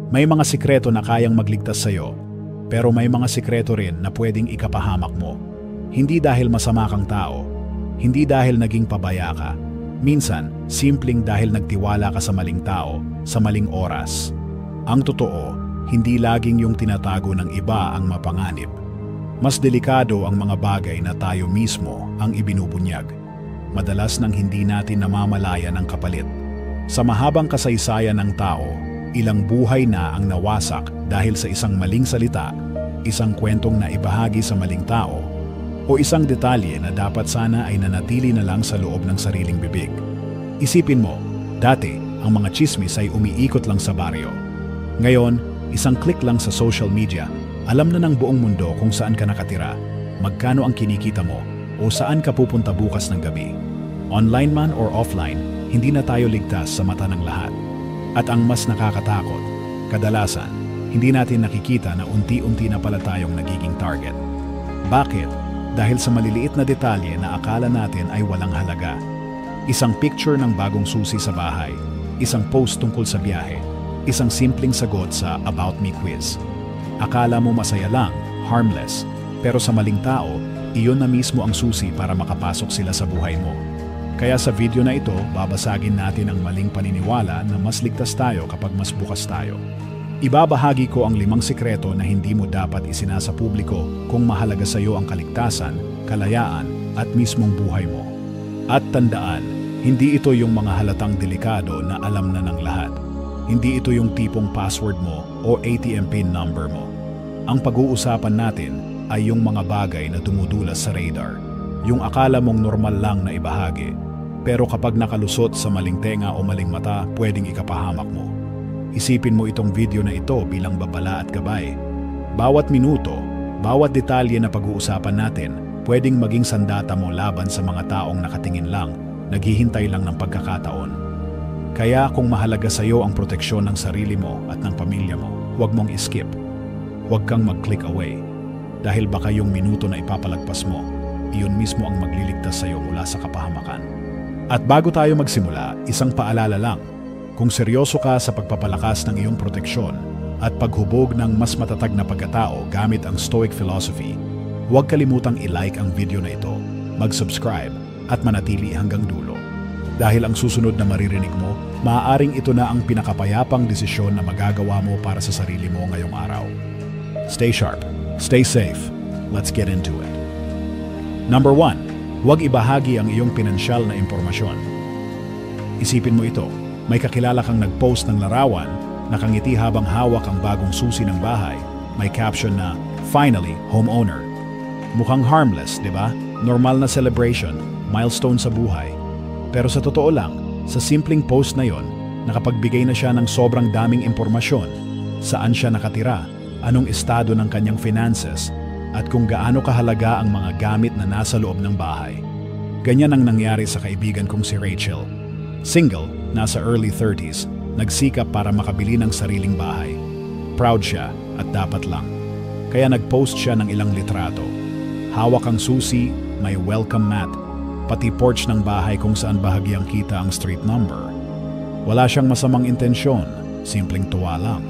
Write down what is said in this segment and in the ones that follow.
May mga sikreto na kayang magligtas sa'yo, pero may mga sikreto rin na pwedeng ikapahamak mo. Hindi dahil masama kang tao, hindi dahil naging pabaya ka. Minsan, simpleng dahil nagtiwala ka sa maling tao, sa maling oras. Ang totoo, hindi laging yung tinatago ng iba ang mapanganib. Mas delikado ang mga bagay na tayo mismo ang ibinubunyag. Madalas nang hindi natin namamalayan ang kapalit. Sa mahabang kasaysayan ng tao, ilang buhay na ang nawasak dahil sa isang maling salita, isang kwentong na ibahagi sa maling tao, o isang detalye na dapat sana ay nanatili na lang sa loob ng sariling bibig. Isipin mo, dati ang mga tsismis ay umiikot lang sa baryo. Ngayon, isang click lang sa social media, alam na ng buong mundo kung saan ka nakatira, magkano ang kinikita mo, o saan ka pupunta bukas ng gabi. Online man or offline, hindi na tayo ligtas sa mata ng lahat. At ang mas nakakatakot, kadalasan, hindi natin nakikita na unti-unti na pala tayong nagiging target. Bakit? Dahil sa maliliit na detalye na akala natin ay walang halaga. Isang picture ng bagong susi sa bahay, isang post tungkol sa biyahe, isang simpleng sagot sa About Me quiz. Akala mo masaya lang, harmless, pero sa maling tao, iyon na mismo ang susi para makapasok sila sa buhay mo. Kaya sa video na ito, babasagin natin ang maling paniniwala na mas ligtas tayo kapag mas bukas tayo. Ibabahagi ko ang 5 sikreto na hindi mo dapat isinasa publiko kung mahalaga sa iyo ang kaligtasan, kalayaan, at mismong buhay mo. At tandaan, hindi ito yung mga halatang delikado na alam na ng lahat. Hindi ito yung tipong password mo o ATM PIN number mo. Ang pag-uusapan natin ay yung mga bagay na dumudulas sa radar. Yung akala mong normal lang na ibahagi, pero kapag nakalusot sa maling tenga o maling mata, pwedeng ikapahamak mo. Isipin mo itong video na ito bilang babala at gabay. Bawat minuto, bawat detalye na pag-uusapan natin, pwedeng maging sandata mo laban sa mga taong nakatingin lang, naghihintay lang ng pagkakataon. Kaya kung mahalaga sa iyo ang proteksyon ng sarili mo at ng pamilya mo, huwag mong iskip. Huwag kang mag-click away. Dahil baka yung minuto na ipapalagpas mo, iyon mismo ang magliligtas sa iyo mula sa kapahamakan. At bago tayo magsimula, isang paalala lang. Kung seryoso ka sa pagpapalakas ng iyong proteksyon at paghubog ng mas matatag na pagkatao gamit ang Stoic Philosophy, huwag kalimutang i-like ang video na ito, mag-subscribe at manatili hanggang dulo. Dahil ang susunod na maririnig mo, maaaring ito na ang pinakapayapang desisyon na magagawa mo para sa sarili mo ngayong araw. Stay sharp, stay safe, let's get into it. Number 1, huwag ibahagi ang iyong pinansyal na impormasyon. Isipin mo ito, may kakilala kang nag-post ng larawan, nakangiti habang hawak ang bagong susi ng bahay, may caption na, "Finally, homeowner." Mukhang harmless, di ba? Normal na celebration, milestone sa buhay. Pero sa totoo lang, sa simpleng post na yon, nakapagbigay na siya ng sobrang daming impormasyon. Saan siya nakatira, anong estado ng kanyang finances, at kung gaano kahalaga ang mga gamit na nasa loob ng bahay. Ganyan ang nangyari sa kaibigan kong si Rachel. Single, nasa early 30s, nagsikap para makabili ng sariling bahay. Proud siya at dapat lang. Kaya nag-post siya ng ilang litrato. Hawak ang susi, may welcome mat, pati porch ng bahay kung saan bahagyang kita ang street number. Wala siyang masamang intensyon, simpleng tuwa lang.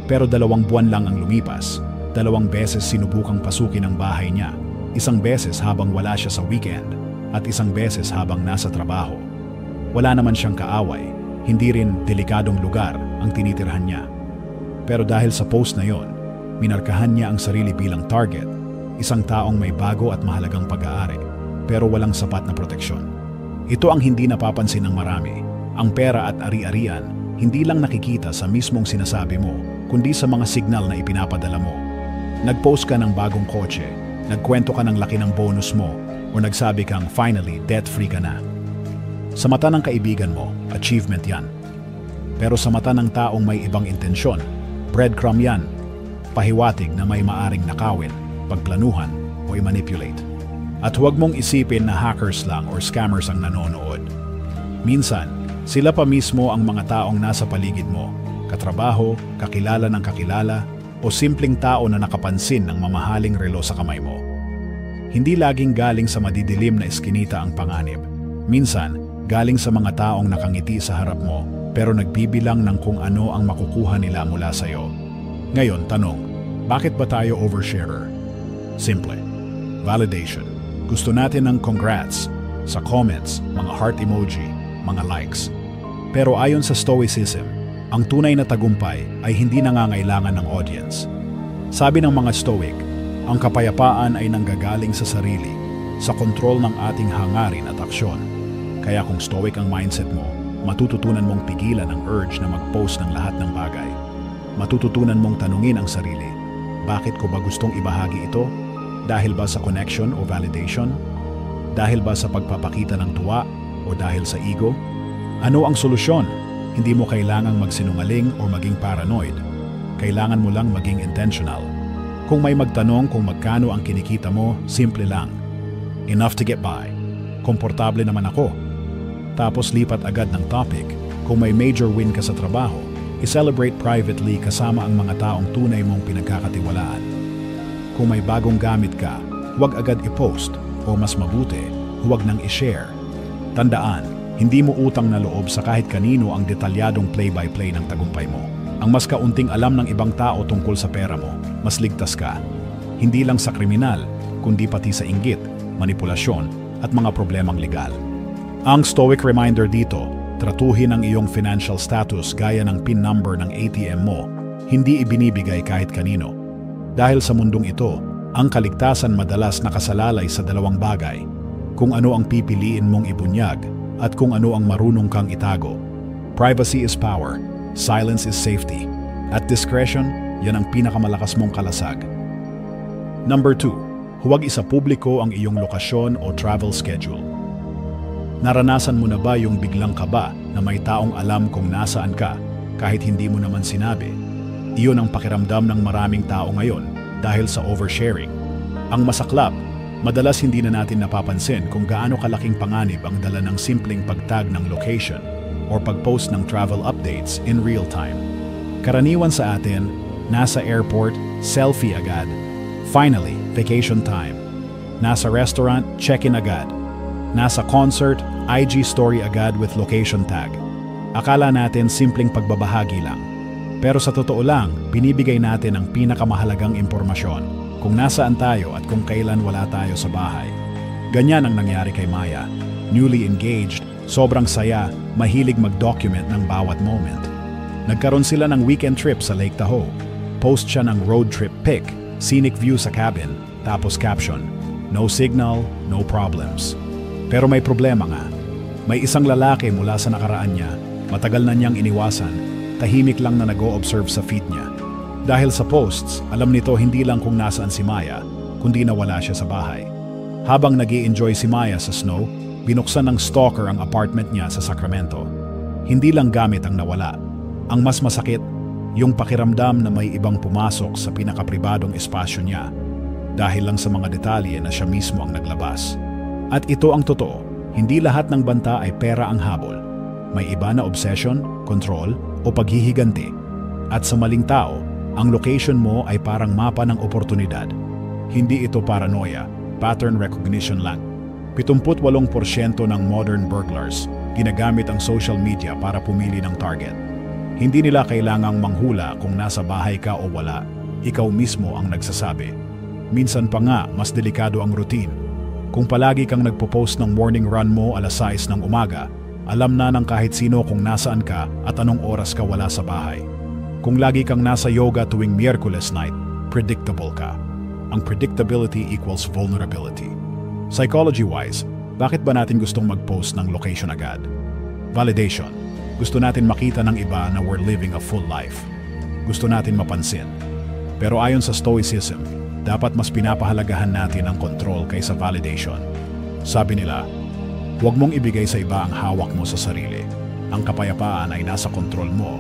Pero 2 buwan lang ang lumipas. 2 beses sinubukang pasukin ang bahay niya. 1 beses habang wala siya sa weekend at 1 beses habang nasa trabaho. Wala naman siyang kaaway, hindi rin delikadong lugar ang tinitirhan niya. Pero dahil sa post na yon, minarkahan niya ang sarili bilang target, isang taong may bago at mahalagang pag-aari, pero walang sapat na proteksyon. Ito ang hindi napapansin ng marami. Ang pera at ari-arian, hindi lang nakikita sa mismong sinasabi mo, kundi sa mga signal na ipinapadala mo. Nag-post ka ng bagong kotse, nagkwento ka ng laki ng bonus mo, o nagsabi kang finally debt-free ka na. Sa mata ng kaibigan mo, achievement yan. Pero sa mata ng taong may ibang intensyon, breadcrumb yan. Pahiwatig na may maaring nakawin, pagplanuhan, o i-manipulate. At huwag mong isipin na hackers lang or scammers ang nanonood. Minsan, sila pa mismo ang mga taong nasa paligid mo, katrabaho, kakilala ng kakilala, o simpleng tao na nakapansin ng mamahaling relo sa kamay mo. Hindi laging galing sa madidilim na eskinita ang panganib. Minsan, galing sa mga taong nakangiti sa harap mo pero nagbibilang ng kung ano ang makukuha nila mula sa'yo. Ngayon, tanong, bakit ba tayo oversharer? Simple. Validation. Gusto natin ng congrats sa comments, mga heart emoji, mga likes. Pero ayon sa Stoicism, ang tunay na tagumpay ay hindi nangangailangan ng audience. Sabi ng mga Stoic, ang kapayapaan ay nanggagaling sa sarili, sa kontrol ng ating hangarin at aksyon. Kaya kung Stoic ang mindset mo, matututunan mong pigilan ang urge na mag-post ng lahat ng bagay. Matututunan mong tanungin ang sarili, bakit ko ba gustong ibahagi ito? Dahil ba sa connection o validation? Dahil ba sa pagpapakita ng tuwa o dahil sa ego? Ano ang solusyon? Hindi mo kailangang magsinungaling o maging paranoid. Kailangan mo lang maging intentional. Kung may magtanong kung magkano ang kinikita mo, simple lang. Enough to get by. Komportable naman ako. Tapos lipat agad ng topic. Kung may major win ka sa trabaho, i-celebrate privately kasama ang mga taong tunay mong pinagkakatiwalaan. Kung may bagong gamit ka, huwag agad i-post o mas mabuti, huwag nang i-share. Tandaan, hindi mo utang na loob sa kahit kanino ang detalyadong play-by-play ng tagumpay mo. Ang mas kaunting alam ng ibang tao tungkol sa pera mo, mas ligtas ka. Hindi lang sa kriminal, kundi pati sa inggit, manipulasyon at mga problemang legal. Ang Stoic reminder dito, tratuhin ang iyong financial status gaya ng PIN number ng ATM mo, hindi ibinibigay kahit kanino. Dahil sa mundong ito, ang kaligtasan madalas nakasalalay sa dalawang bagay, kung ano ang pipiliin mong ibunyag at kung ano ang marunong kang itago. Privacy is power, silence is safety. At discretion, yan ang pinakamalakas mong kalasag. Number 2, huwag isapubliko ang iyong lokasyon o travel schedule. Naranasan mo na ba yung biglang kaba na may taong alam kung nasaan ka kahit hindi mo naman sinabi? Iyon ang pakiramdam ng maraming tao ngayon dahil sa oversharing. Ang masaklap, madalas hindi na natin napapansin kung gaano kalaking panganib ang dala ng simpleng pagtag ng location o pag-post ng travel updates in real time. Karaniwan sa atin, nasa airport, selfie agad. Finally, vacation time. Nasa restaurant, check-in agad. Nasa concert, IG story agad with location tag. Akala natin simpleng pagbabahagi lang. Pero sa totoo lang, binibigay natin ang pinakamahalagang impormasyon kung nasaan tayo at kung kailan wala tayo sa bahay. Ganyan ang nangyari kay Maya. Newly engaged, sobrang saya, mahilig mag-document ng bawat moment. Nagkaroon sila ng weekend trip sa Lake Tahoe. Post siya ng road trip pic, scenic view sa cabin, tapos caption, "No signal, no problems." Pero may problema nga. May isang lalaki mula sa nakaraan niya, matagal na niyang iniwasan, tahimik lang na nag-o-observe sa feed niya. Dahil sa posts, alam nito hindi lang kung nasaan si Maya, kundi nawala siya sa bahay. Habang nag-i-enjoy si Maya sa snow, binuksan ng stalker ang apartment niya sa Sacramento. Hindi lang gamit ang nawala. Ang mas masakit, yung pakiramdam na may ibang pumasok sa pinakapribadong espasyo niya dahil lang sa mga detalye na siya mismo ang naglabas. At ito ang totoo, hindi lahat ng banta ay pera ang habol. May iba na obsession, control, o paghihiganti. At sa maling tao, ang location mo ay parang mapa ng oportunidad. Hindi ito paranoia, pattern recognition lang. 78% ng modern burglars ginagamit ang social media para pumili ng target. Hindi nila kailangang manghula kung nasa bahay ka o wala. Ikaw mismo ang nagsasabi. Minsan pa nga, mas delikado ang routine. Kung palagi kang nagpo-post ng morning run mo alas 6 ng umaga, alam na ng kahit sino kung nasaan ka at anong oras ka wala sa bahay. Kung lagi kang nasa yoga tuwing Miyerkules night, predictable ka. Ang predictability equals vulnerability. Psychology-wise, bakit ba natin gustong mag-post ng location agad? Validation. Gusto natin makita ng iba na we're living a full life. Gusto natin mapansin. Pero ayon sa Stoicism, dapat mas pinapahalagahan natin ang control kaysa validation. Sabi nila, huwag mong ibigay sa iba ang hawak mo sa sarili. Ang kapayapaan ay nasa kontrol mo.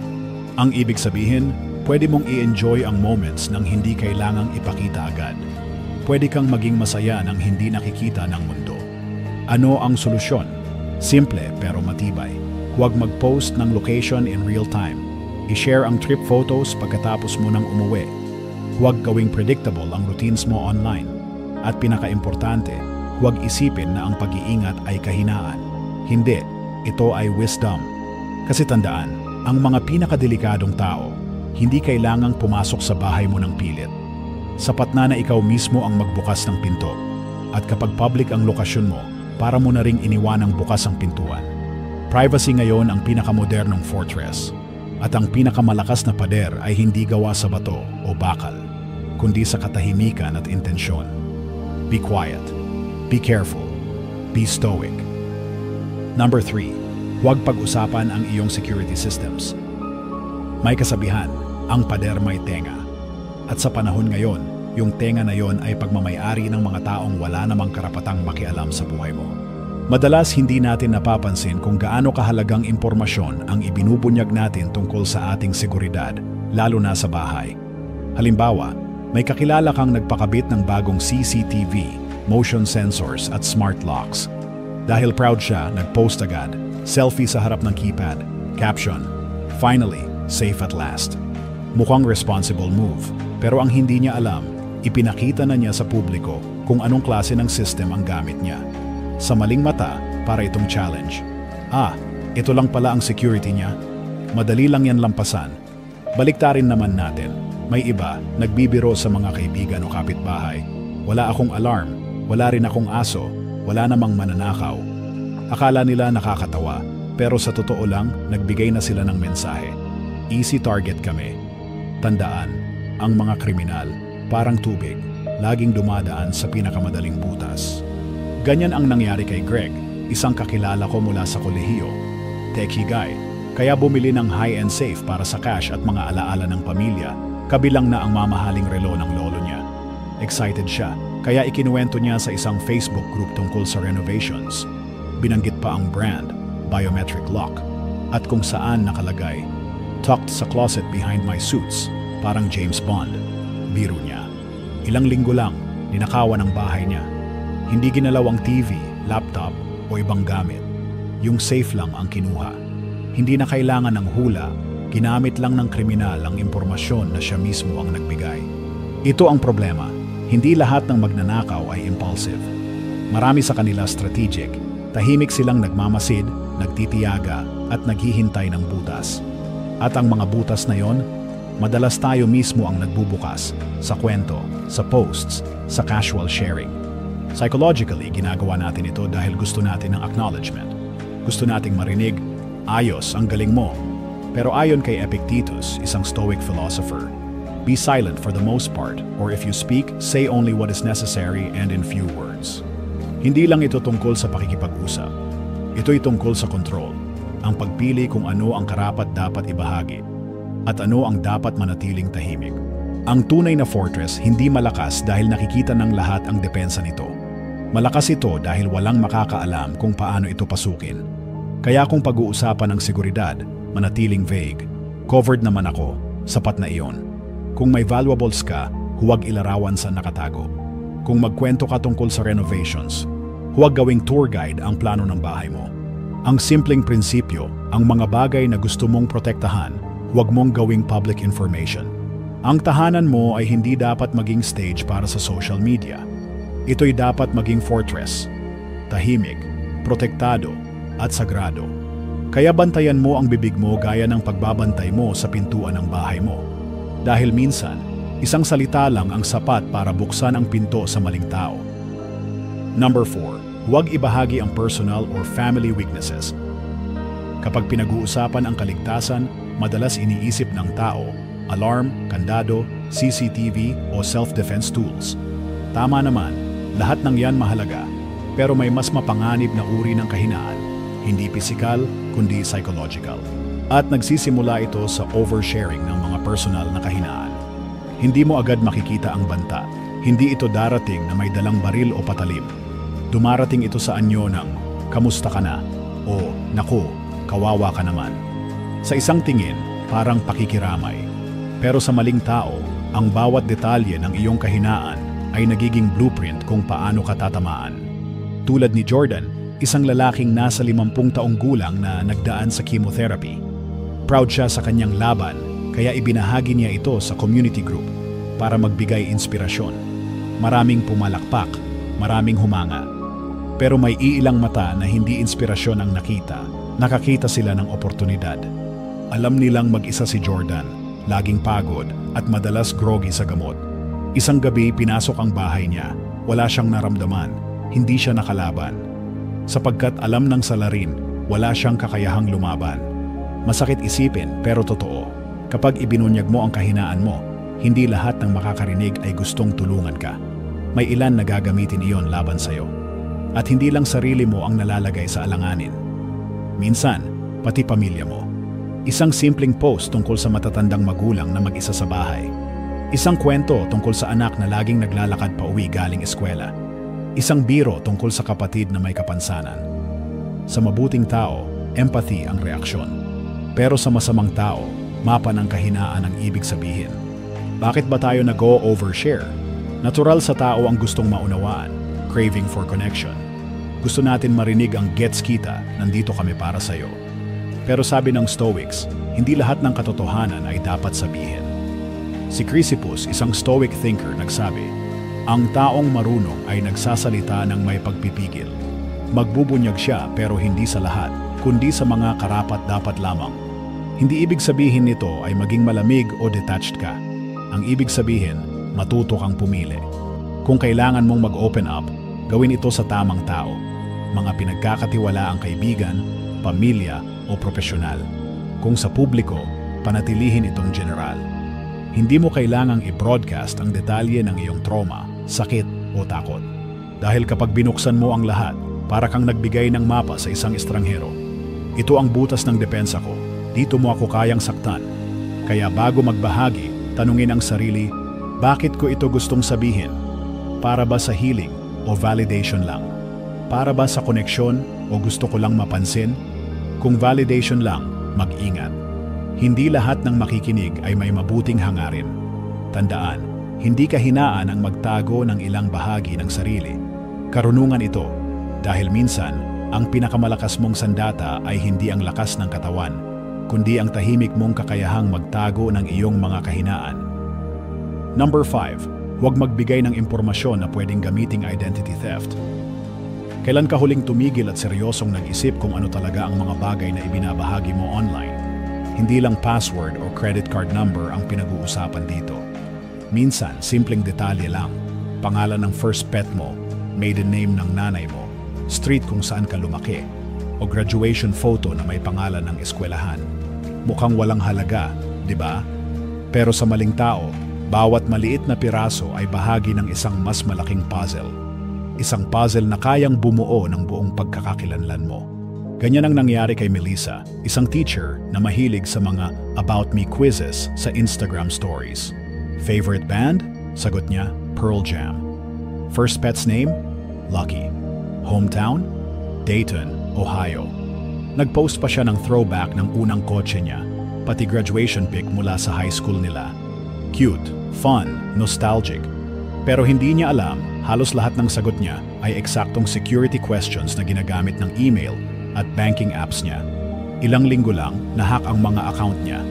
Ang ibig sabihin, pwede mong i-enjoy ang moments nang hindi kailangang ipakita agad. Pwede kang maging masaya nang hindi nakikita ng mundo. Ano ang solusyon? Simple pero matibay. Huwag mag-post ng location in real time. I-share ang trip photos pagkatapos mo nang umuwi. Huwag gawing predictable ang routines mo online. At pinaka-importante, huwag isipin na ang pag-iingat ay kahinaan. Hindi. ito ay wisdom. Kasi tandaan, ang mga pinakadelikadong tao, hindi kailangang pumasok sa bahay mo ng pilit. Sapat na ikaw mismo ang magbukas ng pinto. At kapag public ang lokasyon mo, para mo na ring iniwanang bukas ang pintuan. Privacy ngayon ang pinakamodernong fortress. At ang pinakamalakas na pader ay hindi gawa sa bato o bakal, kundi sa katahimikan at intensyon. Be quiet. Be careful. Be stoic. Number 3. Huwag pag-usapan ang iyong security systems. May kasabihan, ang pader may tenga. At sa panahon ngayon, yung tenga na yon ay pagmamayari ng mga taong wala namang karapatang makialam sa buhay mo. Madalas hindi natin napapansin kung gaano kahalagang impormasyon ang ibinubunyag natin tungkol sa ating seguridad, lalo na sa bahay. Halimbawa, may kakilala kang nagpakabit ng bagong CCTV, motion sensors at smart locks. Dahil proud siya, nag-post agad, selfie sa harap ng keypad, caption, "Finally, safe at last." Mukhang responsible move, pero ang hindi niya alam, ipinakita na niya sa publiko kung anong klase ng system ang gamit niya. Sa maling mata, para itong challenge. Ito lang pala ang security niya. Madali lang yan lampasan. Baliktarin naman natin. May iba, nagbibiro sa mga kaibigan o kapitbahay. Wala akong alarm, wala rin akong aso, wala namang mananakaw. Akala nila nakakatawa, pero sa totoo lang, nagbigay na sila ng mensahe. Easy target kami. Tandaan, ang mga kriminal, parang tubig, laging dumadaan sa pinakamadaling butas. Ganyan ang nangyari kay Greg, isang kakilala ko mula sa kolehiyo. Techie guy, kaya bumili ng high-end safe para sa cash at mga alaala ng pamilya, kabilang na ang mamahaling relo ng lolo niya. Excited siya, kaya ikinuwento niya sa isang Facebook group tungkol sa renovations. Binanggit pa ang brand, biometric lock, at kung saan nakalagay, "Tucked sa closet behind my suits," parang James Bond. Biro niya. Ilang linggo lang, ninakawan ang bahay niya. Hindi ginalaw ang TV, laptop o ibang gamit. Yung safe lang ang kinuha. Hindi na kailangan ng hula, ginamit lang ng kriminal ang impormasyon na siya mismo ang nagbigay. Ito ang problema, hindi lahat ng magnanakaw ay impulsive. Marami sa kanila strategic, tahimik silang nagmamasid, nagtitiyaga at naghihintay ng butas. At ang mga butas na yon, madalas tayo mismo ang nagbubukas sa kwento, sa posts, sa casual sharing. Psychologically, ginagawa natin ito dahil gusto natin ng acknowledgement. Gusto nating marinig, "Ayos, ang galing mo." Pero ayon kay Epictetus, isang Stoic philosopher, be silent for the most part, or if you speak, say only what is necessary and in few words. Hindi lang ito tungkol sa pakikipag-usap. Ito'y tungkol sa control, ang pagpili kung ano ang karapat-dapat ibahagi, at ano ang dapat manatiling tahimik. Ang tunay na fortress hindi malakas dahil nakikita ng lahat ang depensa nito. Malakas ito dahil walang makakaalam kung paano ito pasukin. Kaya kung pag-uusapan ng seguridad, manatiling vague. Covered naman ako, sapat na iyon. Kung may valuables ka, huwag ilarawan sa nakatago. Kung magkwento ka tungkol sa renovations, huwag gawing tour guide ang plano ng bahay mo. Ang simpleng prinsipyo, ang mga bagay na gusto mong protektahan, huwag mong gawing public information. Ang tahanan mo ay hindi dapat maging stage para sa social media. Ito'y dapat maging fortress, tahimik, protektado, at sagrado. Kaya bantayan mo ang bibig mo gaya ng pagbabantay mo sa pintuan ng bahay mo. Dahil minsan, isang salita lang ang sapat para buksan ang pinto sa maling tao. Number 4. Huwag ibahagi ang personal or family weaknesses. Kapag pinag-uusapan ang kaligtasan, madalas iniisip ng tao, alarm, kandado, CCTV o self-defense tools. Tama naman, lahat ng yan mahalaga, pero may mas mapanganib na uri ng kahinaan, hindi pisikal kundi psychological. At nagsisimula ito sa oversharing ng mga personal na kahinaan. Hindi mo agad makikita ang banta, hindi ito darating na may dalang baril o patalim. Dumarating ito sa anyo ng, "Kamusta ka na?" o "Naku, kawawa ka naman." Sa isang tingin, parang pakikiramay. Pero sa maling tao, ang bawat detalye ng iyong kahinaan ay nagiging blueprint kung paano ka tatamaan. Tulad ni Jordan, isang lalaking nasa 50 taong gulang na nagdaan sa chemotherapy. Proud siya sa kanyang laban, kaya ibinahagi niya ito sa community group para magbigay inspirasyon. Maraming pumalakpak, maraming humanga. Pero may iilang mata na hindi inspirasyon ang nakita, Nakakita sila ng oportunidad. Alam nilang mag-isa si Jordan, laging pagod at madalas groggy sa gamot. Isang gabi pinasok ang bahay niya. Wala siyang naramdaman, hindi siya nakalaban. Sapagkat alam ng salarin, wala siyang kakayahang lumaban. Masakit isipin pero totoo. Kapag ibinunyag mo ang kahinaan mo, hindi lahat ng makakarinig ay gustong tulungan ka. May ilan na gagamitin iyon laban sa'yo. At hindi lang sarili mo ang nalalagay sa alanganin. Minsan, pati pamilya mo. Isang simpleng post tungkol sa matatandang magulang na mag-isa sa bahay. Isang kwento tungkol sa anak na laging naglalakad pa uwi galing eskwela. Isang biro tungkol sa kapatid na may kapansanan. Sa mabuting tao, empathy ang reaksyon. Pero sa masamang tao, mapa ng kahinaan ang ibig sabihin. Bakit ba tayo nag-o-overshare? Natural sa tao ang gustong maunawaan, craving for connection. Gusto natin marinig ang gets kita, nandito kami para sa'yo. Pero sabi ng Stoics, hindi lahat ng katotohanan ay dapat sabihin. Si Chrysippus, isang Stoic thinker, nagsabi, ang taong marunong ay nagsasalita ng may pagpipigil. Magbubunyag siya pero hindi sa lahat, kundi sa mga karapat-dapat lamang. Hindi ibig sabihin nito ay maging malamig o detached ka. Ang ibig sabihin, matuto kang pumili. Kung kailangan mong mag-open up, gawin ito sa tamang tao. Mga pinagkakatiwalaang kaibigan, pamilya o profesional. Kung sa publiko, panatilihin itong general. Hindi mo kailangang i-broadcast ang detalye ng iyong trauma, sakit o takot. Dahil kapag binuksan mo ang lahat, para kang nagbigay ng mapa sa isang estranghero. Ito ang butas ng depensa ko. Dito mo ako kayang saktan. Kaya bago magbahagi, tanungin ang sarili, bakit ko ito gustong sabihin? Para ba sa healing o validation lang? Para ba sa koneksyon o gusto ko lang mapansin? Kung validation lang, mag-ingat. Hindi lahat ng makikinig ay may mabuting hangarin. Tandaan, hindi kahinaan ang magtago ng ilang bahagi ng sarili. Karunungan ito, dahil minsan, ang pinakamalakas mong sandata ay hindi ang lakas ng katawan, kundi ang tahimik mong kakayahang magtago ng iyong mga kahinaan. Number 5. Huwag magbigay ng impormasyon na pwedeng gamiting identity theft. Kailan ka huling tumigil at seryosong nag-isip kung ano talaga ang mga bagay na ibinabahagi mo online? Hindi lang password o credit card number ang pinag-uusapan dito. Minsan, simpleng detalye lang. Pangalan ng first pet mo, maiden name ng nanay mo, street kung saan ka lumaki, o graduation photo na may pangalan ng eskwelahan. Mukhang walang halaga, di ba? Pero sa maling tao, bawat maliit na piraso ay bahagi ng isang mas malaking puzzle. Isang puzzle na kayang bumuo ng buong pagkakakilanlan mo. Ganyan ang nangyari kay Melissa, isang teacher na mahilig sa mga About Me quizzes sa Instagram stories. Favorite band? Sagot niya, Pearl Jam. First pet's name? Lucky. Hometown? Dayton, Ohio. Nag-post pa siya ng throwback ng unang kotse niya, pati graduation pic mula sa high school nila. Cute, fun, nostalgic. Pero hindi niya alam, halos lahat ng sagot niya ay eksaktong security questions na ginagamit ng email at banking apps niya. Ilang linggo lang, nahack ang mga account niya.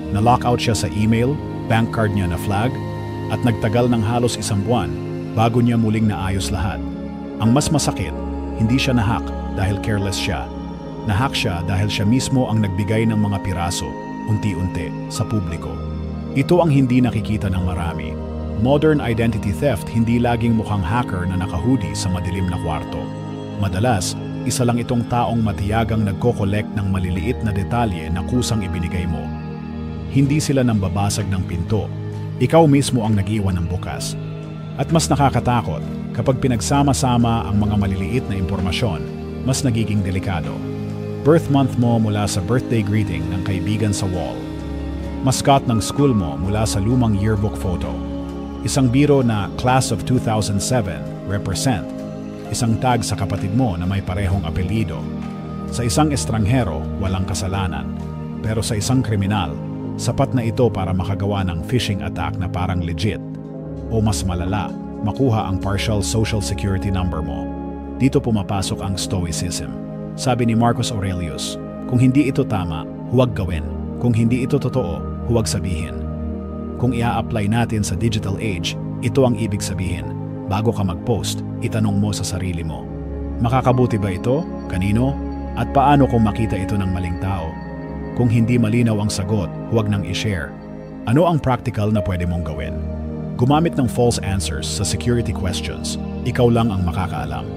Na-lockout siya sa email, bank card niya na flag, at nagtagal ng halos isang buwan bago niya muling naayos lahat. Ang mas masakit, hindi siya nahack dahil careless siya. Nahack siya dahil siya mismo ang nagbigay ng mga piraso, unti-unti, sa publiko. Ito ang hindi nakikita ng marami. Modern identity theft hindi laging mukhang hacker na nakahoodie sa madilim na kwarto. Madalas, isa lang itong taong matiyagang nagko-collect ng maliliit na detalye na kusang ibinigay mo. Hindi sila nambabasag ng pinto. Ikaw mismo ang nag-iwan ng bukas. At mas nakakatakot, kapag pinagsama-sama ang mga maliliit na impormasyon, mas nagiging delikado. Birth month mo mula sa birthday greeting ng kaibigan sa wall. Mascot ng school mo mula sa lumang yearbook photo. Isang biro na Class of 2007, represent. Isang tag sa kapatid mo na may parehong apelyido. Sa isang estranghero, walang kasalanan. Pero sa isang kriminal, sapat na ito para makagawa ng phishing attack na parang legit. O mas malala, makuha ang partial social security number mo. Dito pumapasok ang Stoicism. Sabi ni Marcus Aurelius, kung hindi ito tama, huwag gawin. Kung hindi ito totoo, huwag sabihin. Kung ia-apply natin sa digital age, ito ang ibig sabihin. Bago ka mag-post, itanong mo sa sarili mo. Makakabuti ba ito? Kanino? At paano kung makita ito ng maling tao? Kung hindi malinaw ang sagot, huwag nang i-share. Ano ang practical na pwede mong gawin? Gumamit ng false answers sa security questions. Ikaw lang ang makakaalam.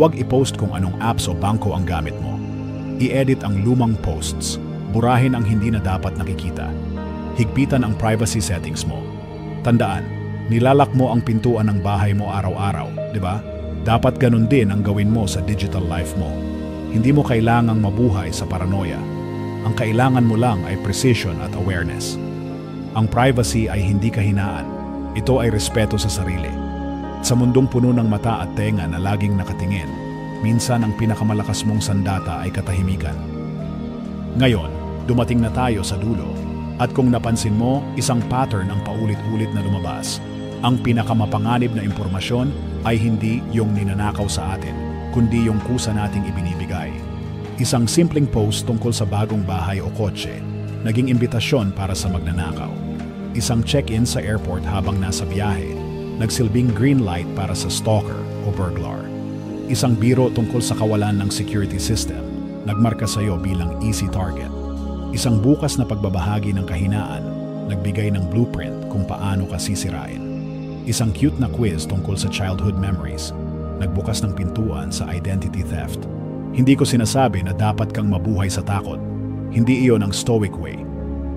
Huwag i-post kung anong apps o bangko ang gamit mo. I-edit ang lumang posts. Burahin ang hindi na dapat nakikita. Higpitan ang privacy settings mo. Tandaan, nilalak mo ang pintuan ng bahay mo araw-araw, di ba? Dapat ganun din ang gawin mo sa digital life mo. Hindi mo kailangang mabuhay sa paranoia. Ang kailangan mo lang ay precision at awareness. Ang privacy ay hindi kahinaan. Ito ay respeto sa sarili. Sa mundong puno ng mata at tenga na laging nakatingin, minsan ang pinakamalakas mong sandata ay katahimikan. Ngayon, dumating na tayo sa dulo. At kung napansin mo, isang pattern ang paulit-ulit na lumabas. Ang pinakamapanganib na impormasyon ay hindi yung ninanakaw sa atin, kundi yung kusa nating ibinibigay. Isang simpleng post tungkol sa bagong bahay o kotse, naging imbitasyon para sa magnanakaw. Isang check-in sa airport habang nasa biyahe, nagsilbing green light para sa stalker o burglar. Isang biro tungkol sa kawalan ng security system, nagmarka sa iyo bilang easy target. Isang bukas na pagbabahagi ng kahinaan, nagbigay ng blueprint kung paano ka sisirain. Isang cute na quiz tungkol sa childhood memories, nagbukas ng pintuan sa identity theft. Hindi ko sinasabi na dapat kang mabuhay sa takot. Hindi iyon ang stoic way.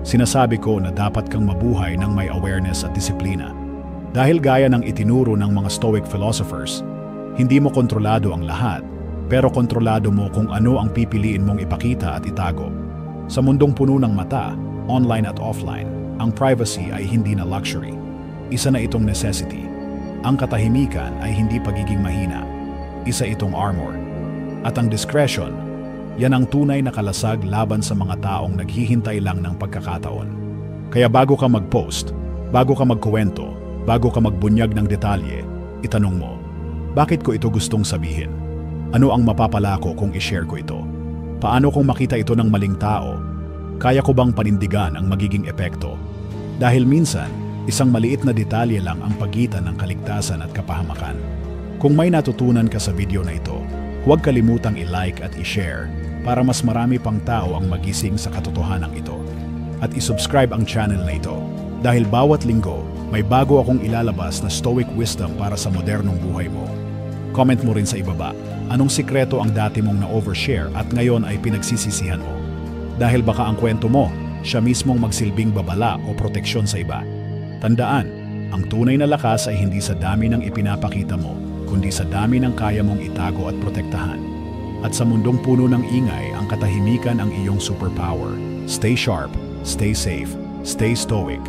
Sinasabi ko na dapat kang mabuhay ng may awareness at disiplina. Dahil gaya ng itinuro ng mga stoic philosophers, hindi mo kontrolado ang lahat, pero kontrolado mo kung ano ang pipiliin mong ipakita at itago. Sa mundong puno ng mata, online at offline, ang privacy ay hindi na luxury. Isa na itong necessity. Ang katahimikan ay hindi pagiging mahina. Isa itong armor. At ang discretion, yan ang tunay na kalasag laban sa mga taong naghihintay lang ng pagkakataon. Kaya bago ka mag-post, bago ka magkuwento, bago ka magbunyag ng detalye, itanong mo, bakit ko ito gustong sabihin? Ano ang mapapala ko kung i-share ko ito? Paano kung makita ito ng maling tao? Kaya ko bang panindigan ang magiging epekto? Dahil minsan, isang maliit na detalye lang ang pagitan ng kaligtasan at kapahamakan. Kung may natutunan ka sa video na ito, huwag kalimutang i-like at i-share para mas marami pang tao ang magising sa katotohanan ito. At i-subscribe ang channel na ito dahil bawat linggo may bago akong ilalabas na stoic wisdom para sa modernong buhay mo. Comment mo rin sa ibaba, anong sikreto ang dati mong na-overshare at ngayon ay pinagsisisihan mo? Dahil baka ang kwento mo, siya mismong magsilbing babala o proteksyon sa iba. Tandaan, ang tunay na lakas ay hindi sa dami ng ipinapakita mo, kundi sa dami ng kaya mong itago at protektahan. At sa mundong puno ng ingay, ang katahimikan ang iyong superpower. Stay sharp, stay safe, stay stoic,